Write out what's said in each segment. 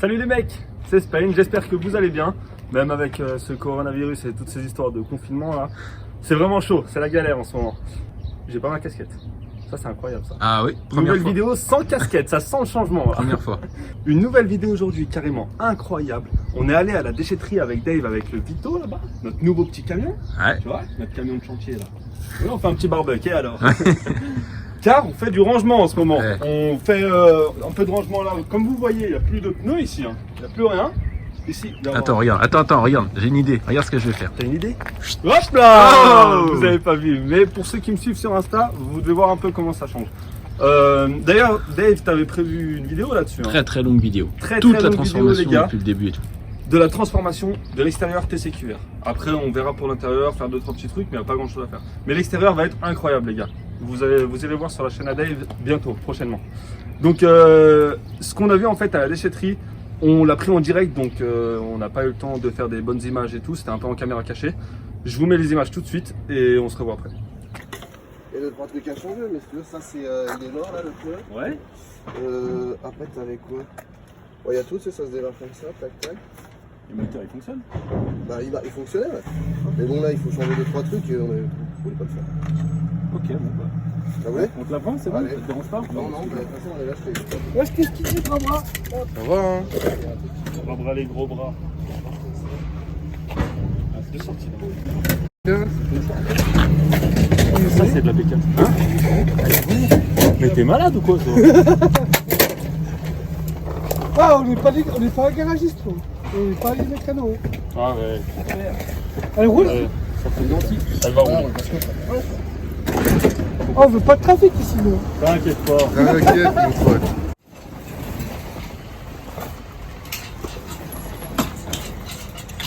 Salut les mecs, c'est Spain, j'espère que vous allez bien. Même avec ce coronavirus et toutes ces histoires de confinement là, c'est vraiment chaud, c'est la galère en ce moment. J'ai pas ma casquette, ça c'est incroyable ça. Ah oui, première Nouvelle fois. vidéo sans casquette, ça sent le changement là. Première fois. Une nouvelle vidéo aujourd'hui carrément incroyable. On est allé à la déchetterie avec Dave, avec le Vito là-bas, notre nouveau petit camion. Ouais. Tu vois, notre camion de chantier là. Oui, on fait un petit barbecue alors. Car on fait du rangement en ce moment. Ouais. On fait un peu de rangement là. Comme vous voyez, il n'y a plus de pneus ici. Hein. Il n'y a plus rien. Ici. Attends, regarde, j'ai une idée. Regarde ce que je vais faire. T'as une idée? Hop là! Oh, vous avez pas vu. Mais pour ceux qui me suivent sur Insta, vous devez voir un peu comment ça change. D'ailleurs, Dave, t'avais prévu une vidéo là-dessus. Hein. Très longue vidéo. Très Toute la longue transformation vidéo, les gars. depuis le début et tout. De la transformation de l'extérieur TCQR. Après, on verra pour l'intérieur, faire 2-3 petits trucs, mais il n'y a pas grand chose à faire. Mais l'extérieur va être incroyable, les gars. Vous allez voir sur la chaîne à Dave bientôt, prochainement. Donc, ce qu'on a vu en fait à la déchetterie, on l'a pris en direct, donc on n'a pas eu le temps de faire des bonnes images et tout. C'était un peu en caméra cachée. Je vous mets les images tout de suite et on se revoit après. Et le trois trucs à changer, mais si tu veux, ça c'est il est mort là le pneu. Ouais. Après t'avais quoi? Il y a tout, ça se démarre comme ça, tac tac. Le moteur il fonctionne? Bah il fonctionnait ouais. Mais bon là il faut changer 2-3 trucs et on voulait pas le faire. Ok, bon bah. Ah ouais? On te la prend, c'est bon? Allez. Ça te dérange pas? Non, mais de toute façon on est là, je fais. Ouais, qu'est-ce qu'il dit, grand bras? Ça va hein? On va bras les gros bras. Ah, c'est sorti là. Bien. Ça c'est de la bécane. Hein? Mais t'es malade ou quoi toi? Ah, on n'est pas un garagiste, quoi. On n'est pas les mécanos. Ah ouais. Elle roule? Ça fait gentil. Elle va rouler. Oh, on veut pas de trafic ici, nous. T'inquiète pas. T'inquiète mon pote.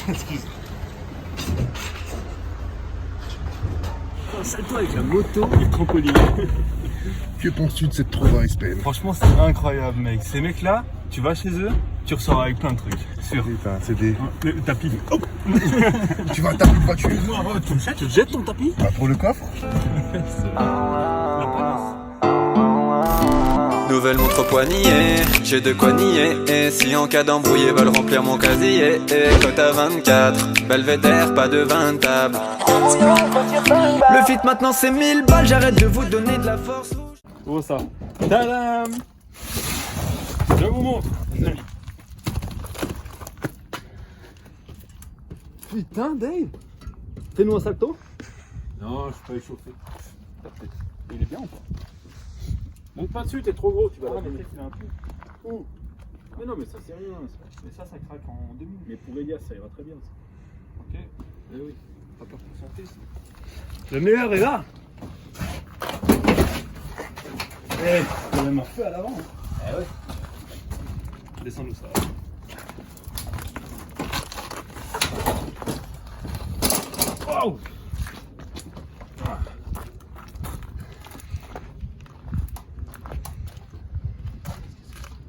Excuse. Salto avec la moto et le trampoline. Que penses-tu de cette trouvaille Spain? Franchement, c'est incroyable, mec. Ces mecs-là, tu vas chez eux, tu ressors avec plein de trucs. Sûr. Putain, c'est des. Le tapis. Hop. Tu vas taper une voiture? Tu le jettes ton tapis? Bah pour le coffre? La panesse. Nouvelle montre poignée, j'ai de quoi nier. Et si en cas d'embrouille veulent remplir mon casier, et cote à 24, belvédère, pas de 20 tables. Le fit maintenant c'est 1000 balles, j'arrête de vous donner de la force. Oh ça. Tadam. Je vous montre, les amis. Putain, Dave. Fais-nous un salto. Non, je peux échauffer. Il est bien ou pas? Monte pas dessus, t'es trop gros, tu vas l'abîmer. Il a un trou. Ouh. Mais non, mais ça c'est rien. Mais ça craque en demi. Mais pour les gars, ça ira très bien. Ça. Ok. Eh oui. Pas peur pour santé. Le meilleur est là. Eh, il y a même un feu à l'avant. Hein. Eh ouais. Descends-nous ça. Wow.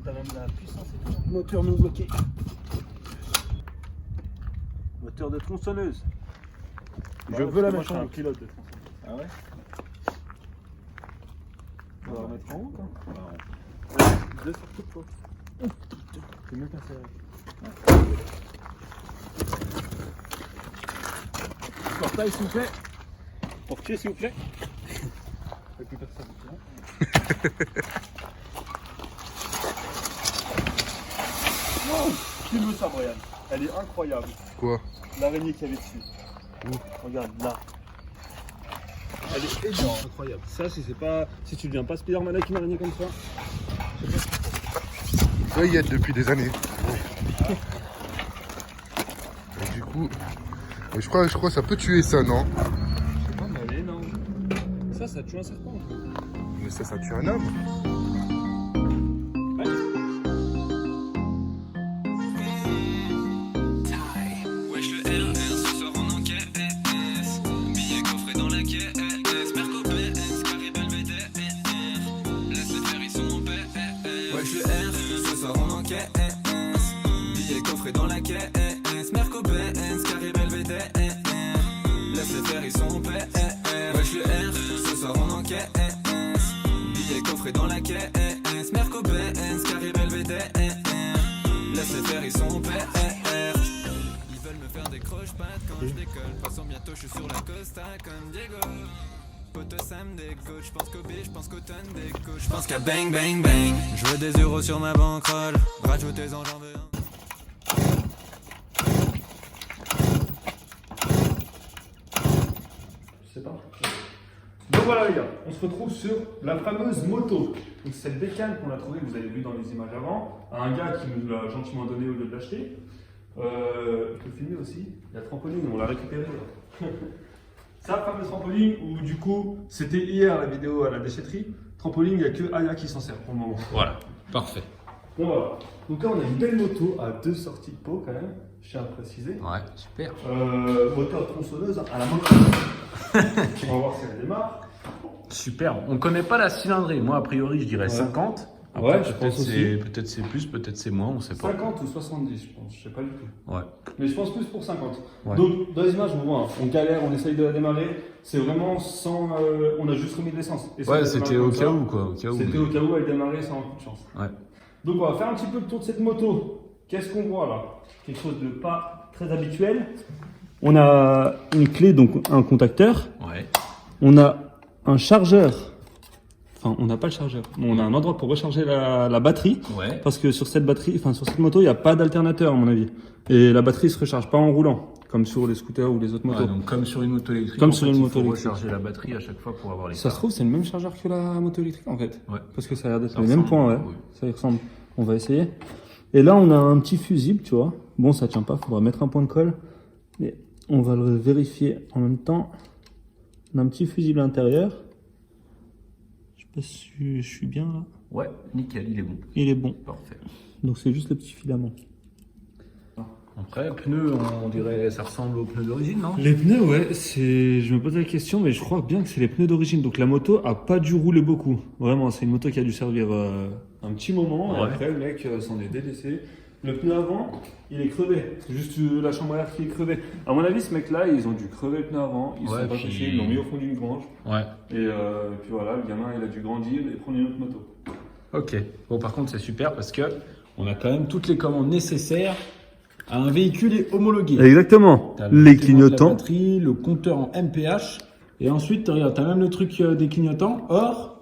T'as même la puissance et tout. Moteur non bloqué. Moteur de tronçonneuse. Je veux la mettre. mettre en un haut. pilote de tronçonneuse. Ah ouais? On va la mettre en haut quoi? Deux sur toute toi. C'est mieux qu'un serré. Portail s'il vous plaît. Portier s'il vous plaît. Plus personne. Wow, filme ça Brian. Elle est incroyable. Quoi? L'araignée qu'il y avait dessus. Regarde là. Elle est énorme, incroyable. Ça, si tu deviens pas Spider-Man avec une araignée comme ça. Ça y est depuis des années. Et du coup, je crois que ça peut tuer ça, non? Je sais pas, mais elle est énorme. Ça tue un serpent. Mais ça tue un homme. Wesh le RR, ce soir on enquête. Billet coffré dans la caisse. Merco PS, carré belvédère. Laisse les faire, ils sont en paix. Wesh le R, ce soir on enquête. Billet coffré dans la caisse. Merco PS, carré belvédère. Laisse les faire, ils sont en paix. Wesh le R, ce soir on enquête. Billet coffré dans la caisse. Merco PS, carré belvédère. Laisse les faire, ils sont PR. Ils veulent me faire des croche-pattes quand je décolle. De toute façon, bientôt je suis sur la costa comme Diego. Poto ça me dégoûte, je pense qu'au B, je pense qu'au tonne d'écho. Je pense qu'à bang bang bang. Je veux des euros sur ma bankroll. Rajoutez-en, j'en veux un. Je sais pas. Donc voilà les gars, on se retrouve sur la fameuse moto. Donc cette bécane qu'on a trouvée, vous avez vu dans les images avant, à un gars qui nous l'a gentiment donné au lieu de l'acheter. Je peux filmer aussi. La trampoline, on l'a récupérée. Ça, fameuse trampoline où du coup, c'était hier la vidéo à la déchetterie. Trampoline, il n'y a que Aya qui s'en sert pour le moment. Voilà, parfait. Bon voilà. Donc là, on a une belle moto à 2 sorties de pot quand même, je tiens à préciser. Ouais, super. Moteur tronçonneuse à la main. On va voir si elle démarre. Super. On connaît pas la cylindrée. Moi, a priori, je dirais 50. Après, Ouais, je pense aussi. Peut-être c'est plus, peut-être c'est moins, on sait pas. 50 ou 70, je pense, je sais pas du tout. Ouais. Mais je pense plus pour 50. Ouais. Donc, dans les images, vous voyez, on galère, on essaye de la démarrer. C'est vraiment sans. On a juste remis de l'essence. Et Ouais, ça c'était démarre au comme cas ça. où, quoi. Au cas où. C'était au cas où elle démarrait sans un coup de chance. Ouais. Donc, on va faire un petit peu le tour de cette moto. Qu'est-ce qu'on voit là? Quelque chose de pas très habituel. On a une clé, donc un contacteur. Ouais. On a un chargeur. Enfin, on n'a pas le chargeur. On a un endroit pour recharger la batterie. Ouais. Parce que sur cette batterie, enfin sur cette moto, il n'y a pas d'alternateur à mon avis. Et la batterie ne se recharge pas en roulant, comme sur les scooters ou les autres motos. Ouais, donc comme sur une moto électrique. Comme en sur fait, une il moto faut électrique. recharger la batterie à chaque fois pour avoir les. Ça se trouve, c'est le même chargeur que la moto électrique en fait. Ouais. Parce que ça a l'air d'être Ça les mêmes ressemble, points, ouais. oui. Ça y ressemble. On va essayer. Et là, on a un petit fusible, tu vois. Bon, ça tient pas, faudra mettre un point de colle. Mais on va le vérifier en même temps. On a un petit fusible à l'intérieur. Je sais pas si je suis bien là. Ouais, nickel, il est bon. Il est bon. Parfait. Donc c'est juste le petit filament. Après, pneus, on dirait, ça ressemble aux pneus d'origine, non? Les pneus, ouais, je me posais la question, mais je crois bien que c'est les pneus d'origine. Donc la moto a pas dû rouler beaucoup. Vraiment, c'est une moto qui a dû servir un petit moment. Et Ouais. après, le mec s'en est délaissé. Le pneu avant, il est crevé. C'est juste la chambre à air qui est crevée. À mon avis, ce mec-là, ils ont dû crever le pneu avant. Ils Ouais, sont pas puis- touchés, ils l'ont mis au fond d'une grange. Ouais. Et puis voilà, le gamin, il a dû grandir et prendre une autre moto. Ok. Bon, par contre, c'est super parce que on a quand même toutes les commandes nécessaires à un véhicule homologué. Exactement. T'as le témoin de la batterie, le compteur en MPH, et ensuite, regarde, t'as même le truc des clignotants. Or,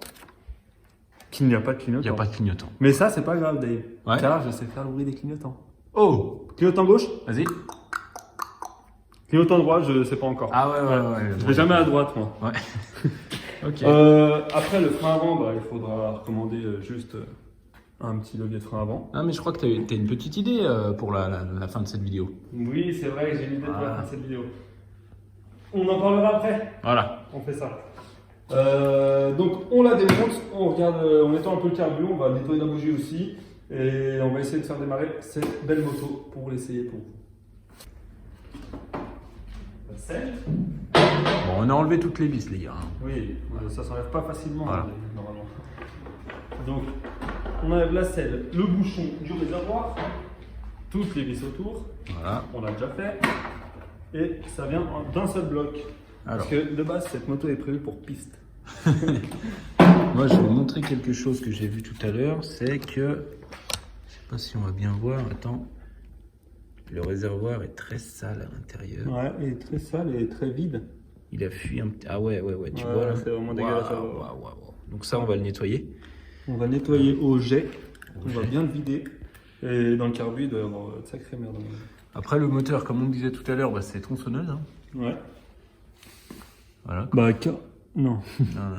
Qu'il n'y a pas de il clignotant. n'y a pas de clignotant. Mais ça, c'est pas grave, Dave. Ouais. Car je sais faire le bruit des clignotants. Oh, Clignotant gauche, vas-y. clignotant droit, je sais pas encore. Ah ouais. Je vais jamais à droite, moi. Ouais. Ok. Après, le frein avant, bah, il faudra recommander juste un petit levier de frein avant. Ah, mais je crois que t'as une petite idée pour la fin de cette vidéo. Oui, c'est vrai, j'ai une idée pour la Ah. fin de cette vidéo. On en parlera après. Voilà. On fait ça. Donc, on la démonte, on regarde, on étend un peu le carbu, on va nettoyer la bougie aussi. Et on va essayer de faire démarrer cette belle moto pour l'essayer pour vous. La selle. Bon, on a enlevé toutes les vis, les gars. Oui, ça s'enlève pas facilement Voilà. normalement. Donc, on enlève la selle, le bouchon du réservoir, toutes les vis autour, Voilà. on l'a déjà fait, et ça vient d'un seul bloc. Alors, Parce que de base, cette moto est prévue pour piste. moi, je vais vous montrer quelque chose que j'ai vu tout à l'heure, c'est que, je sais pas si on va bien voir, attends, le réservoir est très sale à l'intérieur. Ouais, elle est très sale et très vide. Il a fui un petit... Ah ouais, tu Ouais, vois là. c'est vraiment dégueulasse à Waouh, voir. waouh. Donc ça, on va le nettoyer. On va nettoyer au jet, on va jet. bien le vider. Et dans le carbu, il doit y avoir de sacrée merde. Après, le moteur, comme on le disait tout à l'heure, bah, c'est tronçonneuse. Hein. Ouais. Voilà. Bah, non. Non,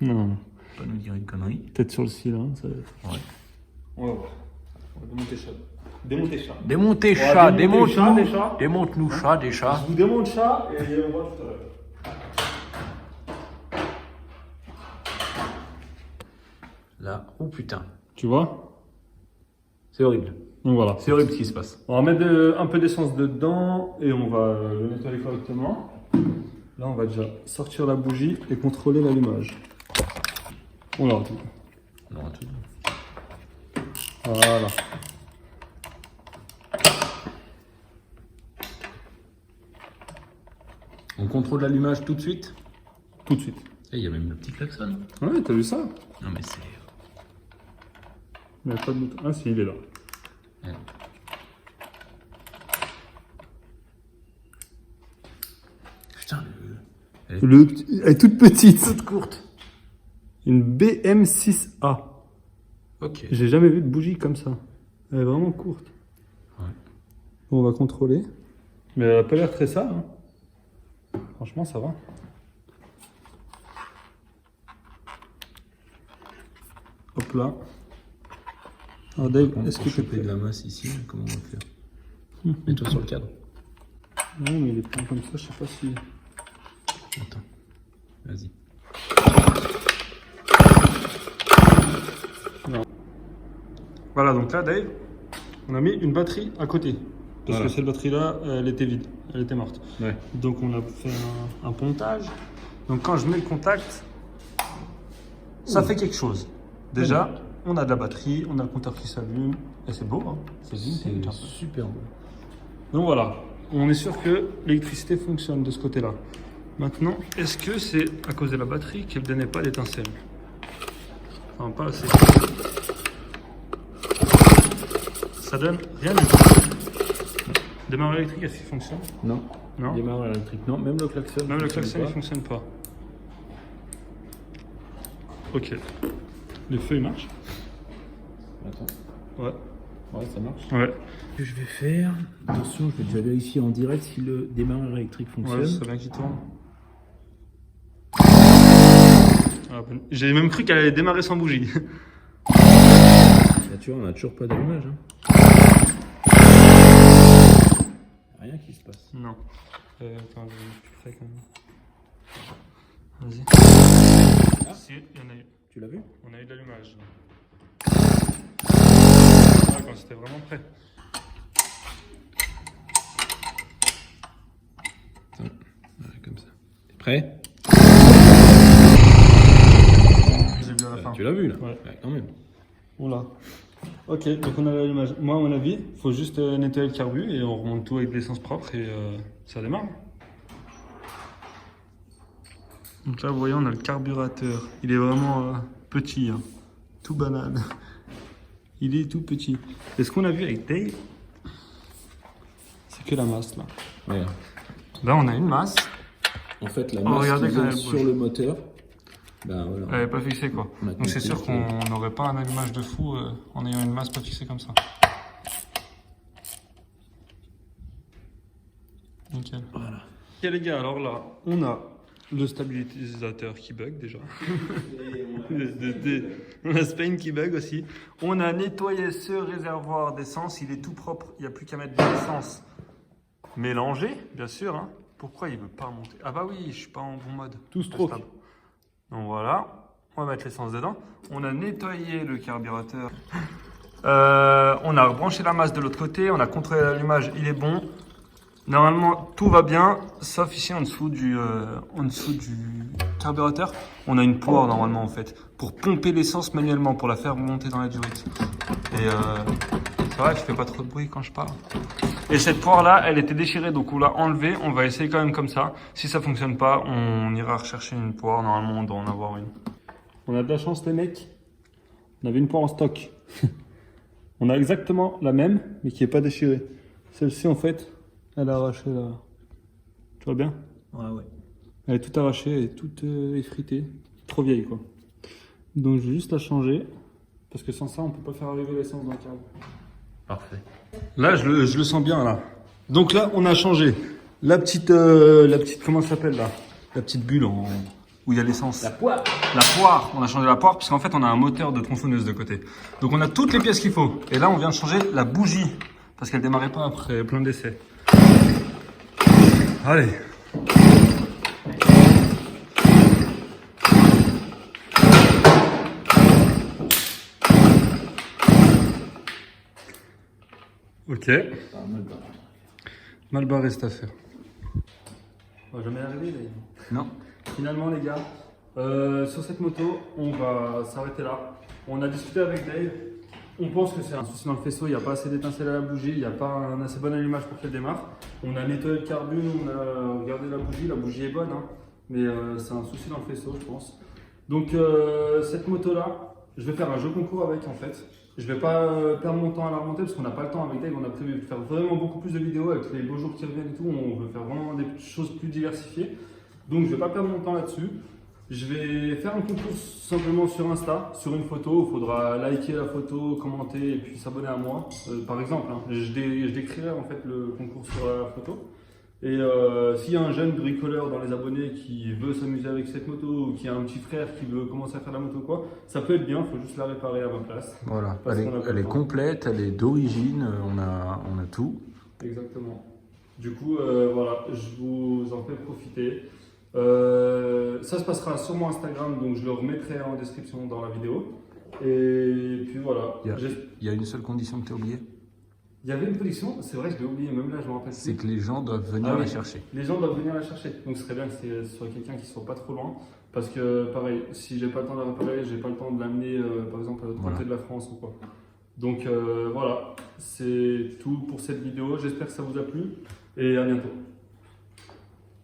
Non. pas nous dire une connerie. Peut-être sur le cylindre. Ça... Ouais. On va voir. On va démonter chat. Démonter chat. Démontez On va chat, démonter chat, des chats. démonte-nous. Démonte-nous chat, des chats. Je vous démonte chat et on voit tout à l'heure. Là, oh putain, Tu vois? c'est horrible. Donc voilà. C'est horrible ce qui se passe. On va mettre un peu d'essence dedans et on va le nettoyer correctement. Là, on va déjà sortir la bougie et contrôler l'allumage. On l'aura tout. On aura tout. Voilà. On contrôle l'allumage tout de suite. Tout de suite. Et il y a même le petit klaxon. Ouais, t'as vu ça? Non mais c'est... Il n'y a pas de bouton. Ah si, il est là. Ouais. Elle est toute petite. Toute courte. Une BM6A. Ok. J'ai jamais vu de bougie comme ça. Elle est vraiment courte. Ouais. Bon, on va contrôler. Mais elle a pas l'air très sale. Hein. Franchement, ça va. Hop là. Alors Dave, est-ce que tu choper de la masse ici, comment on va faire? Mets-toi sur le cadre. Non, mais il est plein comme ça, je sais pas si... Attends. Vas-y. Non. Voilà, donc là, Dave, on a mis une batterie à côté. Parce que cette batterie-là, elle était vide, elle était morte. Ouais. Donc on a fait un pontage. Donc quand je mets le contact, ça fait quelque chose. Déjà, on a de la batterie, on a le compteur qui s'allume. Et c'est beau, hein. C'est vintage. C'est super beau. Donc voilà, on est sûr que l'électricité fonctionne de ce côté-là. Maintenant, est-ce que c'est à cause de la batterie qu'elle ne donnait pas d'étincelle? Enfin, pas assez. Ça donne rien du tout. Démarreur électrique, est-ce qu'il fonctionne? Non. Non. Démarreur électrique, non. Même le klaxon. Même le klaxon, il ne pas. fonctionne pas. Ok. Le feu, il marche? Attends. Ouais. Ouais, ça marche. Ouais. Ce que je vais faire, attention, je vais déjà vérifier en direct si le démarreur électrique fonctionne. Ouais, c'est bien qu'il tourne. Ah, bon. J'ai même cru qu'elle allait démarrer sans bougie. Là, tu vois, on n'a toujours pas d'allumage. Hein. Rien qui se passe. Non. Attends, je vais plus près quand même. Vas-y. Ah. Si, il y en a eu. Tu l'as vu? On a eu de l'allumage. Ah, quand c'était vraiment prêt. Attends, voilà, comme ça. T'es prêt? J'ai vu à la fin. Tu l'as vu là? Ouais. Quand même. Oula. Ok, donc on a l'allumage. Moi, à mon avis, il faut juste nettoyer le carbu et on remonte tout avec de l'essence propre et ça démarre. Donc là, vous voyez, on a le carburateur. Il est vraiment petit, hein. Tout banal. Il est tout petit. Et ce qu'on a vu avec Dave, c'est que la masse là. Ouais. Là, on a une masse. En fait, la Oh, masse regardez qui quand vient elle sur bouge. le moteur, ben voilà. Elle n'est pas fixée quoi. On a Donc c'est compris sûr que- qu'on n'aurait pas un allumage de fou en ayant une masse pas fixée comme ça. Nickel. Voilà. Ok les gars, alors là, on a le stabilisateur qui bug déjà. On a Spain qui bug aussi. On a nettoyé ce réservoir d'essence, il est tout propre, il n'y a plus qu'à mettre de l'essence mélangée, bien sûr. Hein. Pourquoi il ne veut pas remonter? Ah bah oui, je suis pas en bon mode. Tout stroke. Stable. Donc voilà, on va mettre l'essence dedans. On a nettoyé le carburateur. On a rebranché la masse de l'autre côté, on a contrôlé l'allumage, il est bon. Normalement, tout va bien, sauf ici en dessous du carburateur. On a une poire normalement en fait, pour pomper l'essence manuellement, pour la faire monter dans la durite. Et ça va, je fais pas trop de bruit quand je parle. Et cette poire là, elle était déchirée, donc on l'a enlevée. On va essayer quand même comme ça. Si ça fonctionne pas, on ira rechercher une poire. Normalement, on doit en avoir une. On a de la chance les mecs. On avait une poire en stock. On a exactement la même, mais qui est pas déchirée. Celle-ci en fait, elle a arraché là. Tu vois bien? Ouais. Elle est toute arrachée, elle est toute effritée. Trop vieille quoi. Donc je vais juste la changer. Parce que sans ça, on peut pas faire arriver l'essence dans le carburant. Parfait. Là, je le sens bien là. Donc là, on a changé la petite comment ça s'appelle là? La petite bulle où il y a l'essence. La poire. La poire. On a changé la poire parce qu'en fait, on a un moteur de tronçonneuse de côté. Donc on a toutes les pièces qu'il faut. Et là, on vient de changer la bougie parce qu'elle démarrait pas après plein d'essais. Allez. Ok. Mal barré cette affaire. On va jamais arriver là. Non. Finalement les gars, sur cette moto, on va s'arrêter là. On a discuté avec Dave. On pense que c'est un souci dans le faisceau, il n'y a pas assez d'étincelles à la bougie, il n'y a pas un assez bon allumage pour qu'elle démarre. On a nettoyé le carbu, on a regardé la bougie est bonne, hein, mais c'est un souci dans le faisceau je pense. Donc cette moto là, je vais faire un jeu concours avec en fait. Je vais pas perdre mon temps à la remonter parce qu'on n'a pas le temps avec Dave, on a prévu de faire vraiment beaucoup plus de vidéos avec les beaux jours qui reviennent et tout, on veut faire vraiment des choses plus diversifiées. Donc je vais pas perdre mon temps là-dessus. Je vais faire un concours simplement sur Insta, sur une photo. Il faudra liker la photo, commenter et puis s'abonner à moi. Par exemple, hein, je décrirai en fait le concours sur la photo. Et s'il y a un jeune bricoleur dans les abonnés qui veut s'amuser avec cette moto, ou qui a un petit frère qui veut commencer à faire la moto quoi, ça peut être bien, il faut juste la réparer à ma place. Voilà, Parce qu'on a pas elle le est temps. complète, elle est d'origine, on a tout. Exactement. Du coup, voilà, je vous en fais profiter. Ça se passera sur mon Instagram, donc je le remettrai en description dans la vidéo. Et puis voilà. Il y a une seule condition que tu as oubliée, Il y avait une prédiction, c'est vrai, je l'ai oublié, même là je me rappelle c'est plus. que les gens doivent venir Ah la oui. chercher. Les gens doivent venir la chercher. Donc ce serait bien que ce soit quelqu'un qui soit pas trop loin. Parce que pareil, si j'ai pas le temps de la réparer, j'ai pas le temps de l'amener par exemple à l'autre Voilà. côté de la France ou quoi. Donc voilà, c'est tout pour cette vidéo. J'espère que ça vous a plu et à bientôt.